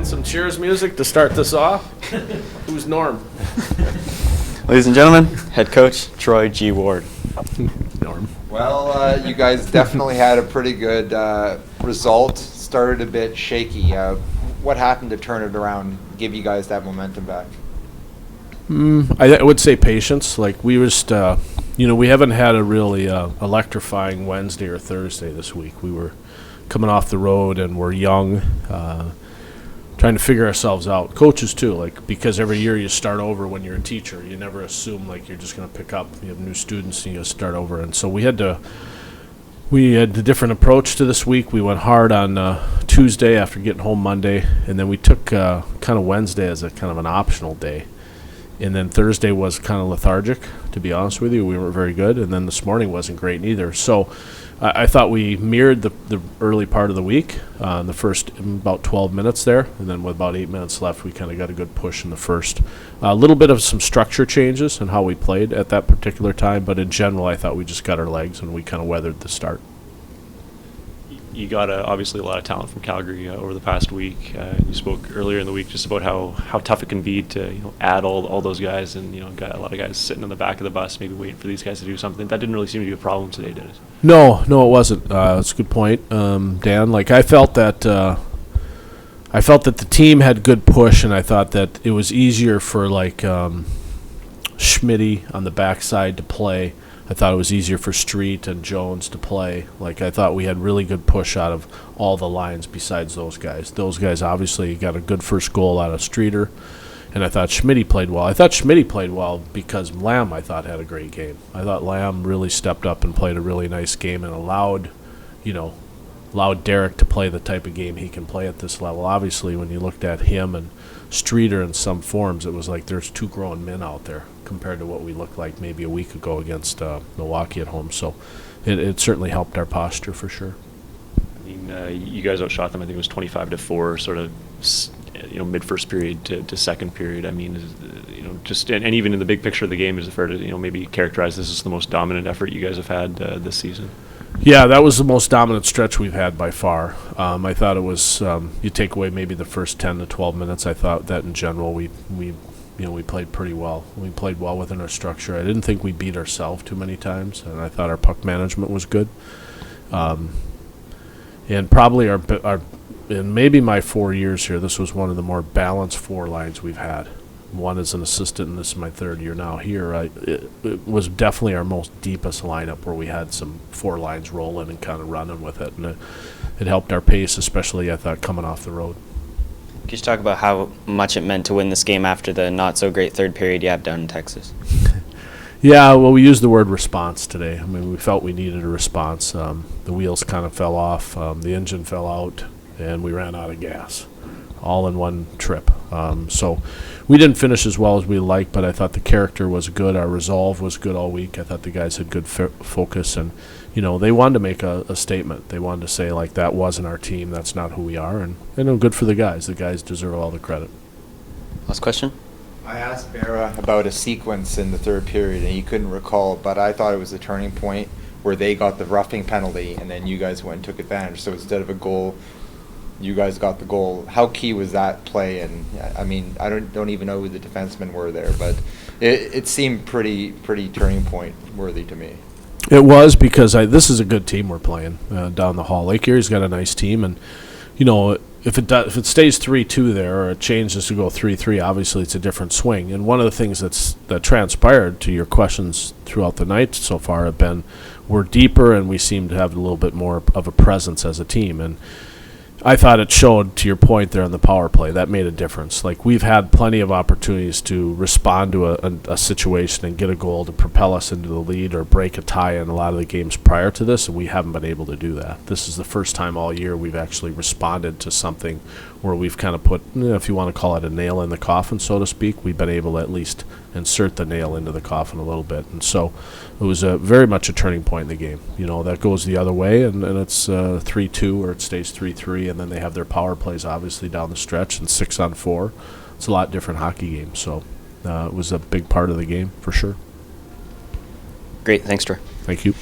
in some cheers music to start this off. Who's Norm? Ladies and gentlemen, head coach Troy G. Ward. Norm. Well, you guys definitely had a pretty good result. Started a bit shaky. What happened to turn it around, give you guys that momentum back? I would say patience. Like we just, we haven't had a really electrifying Wednesday or Thursday this week. We were coming off the road and we're young, trying to figure ourselves out. Coaches too, like because every year you start over when you're a teacher. You never assume like you're just going to pick up. You have new students and you start over. And so we had a different approach to this week. We went hard on Tuesday after getting home Monday, and then we took kind of Wednesday as a kind of an optional day. And then Thursday was kind of lethargic, to be honest with you. We weren't very good. And then this morning wasn't great neither. So I thought we mirrored the early part of the week, the first about 12 minutes there. And then with about 8 minutes left, we kind of got a good push in the first. A little bit of some structure changes in how we played at that particular time. But in general, I thought we just got our legs and we kind of weathered the start. You got obviously a lot of talent from Calgary over the past week. You spoke earlier in the week just about how tough it can be to add all those guys, and got a lot of guys sitting in the back of the bus maybe waiting for these guys to do something. That didn't really seem to be a problem today, did it? No, it wasn't. That's a good point, Dan. Like I felt that the team had good push, and I thought that it was easier for like Schmitty on the backside to play. I thought it was easier for Street and Jones to play. Like I thought we had really good push out of all the lines besides those guys. Those guys obviously got a good first goal out of Streeter, and I thought Schmitty played well. I thought Schmitty played well because Lamb, I thought, had a great game. I thought Lamb really stepped up and played a really nice game and allowed Derek to play the type of game he can play at this level. Obviously, when you looked at him and Streeter in some forms, it was like there's two grown men out there compared to what we looked like maybe a week ago against Milwaukee at home. So it certainly helped our posture for sure. I mean, you guys outshot them. I think it was 25-4, sort of, mid first period to second period. I mean, and even in the big picture of the game, is it fair to maybe characterize this as the most dominant effort you guys have had this season? Yeah, that was the most dominant stretch we've had by far. I thought it was, you take away maybe the first 10 to 12 minutes, I thought that in general we played pretty well. We played well within our structure. I didn't think we beat ourselves too many times, and I thought our puck management was good. And probably in maybe my 4 years here, this was one of the more balanced four lines we've had. One as an assistant, and this is my third year now here. It was definitely our most deepest lineup where we had some four lines rolling and kind of running with it. And it helped our pace, especially, I thought, coming off the road. Could you talk about how much it meant to win this game after the not-so-great third period you have down in Texas? Yeah, well, we used the word response today. I mean, we felt we needed a response. The wheels kind of fell off, the engine fell out, and we ran out of gas all in one trip. So we didn't finish as well as we liked, but I thought the character was good. Our resolve was good all week. I thought the guys had good focus, and they wanted to make a statement. They wanted to say, like, that wasn't our team, that's not who we are, and good for the guys. The guys deserve all the credit. Last question? I asked Vera about a sequence in the third period, and he couldn't recall, but I thought it was a turning point where they got the roughing penalty, and then you guys went and took advantage. So instead of a goal, you guys got the goal. How key was that play? And I mean, I don't even know who the defensemen were there, but it seemed pretty turning point worthy to me. It was, because this is a good team we're playing down the hall. Lake Erie's got a nice team, and if it stays 3-2 there, or it changes to go 3-3, obviously it's a different swing. And one of the things that transpired to your questions throughout the night so far have been we're deeper and we seem to have a little bit more of a presence as a team. And I thought it showed, to your point there on the power play, that made a difference. Like, we've had plenty of opportunities to respond to a situation and get a goal to propel us into the lead or break a tie in a lot of the games prior to this, and we haven't been able to do that. This is the first time all year we've actually responded to something where we've kind of put, if you want to call it a nail in the coffin, so to speak, we've been able to at least insert the nail into the coffin a little bit. And so it was very much a turning point in the game. That goes the other way, and it's 3-2, or it stays 3-3, and then they have their power plays obviously down the stretch, and 6-on-4. It's a lot different hockey game. So it was a big part of the game for sure. Great. Thanks, Troy. Thank you.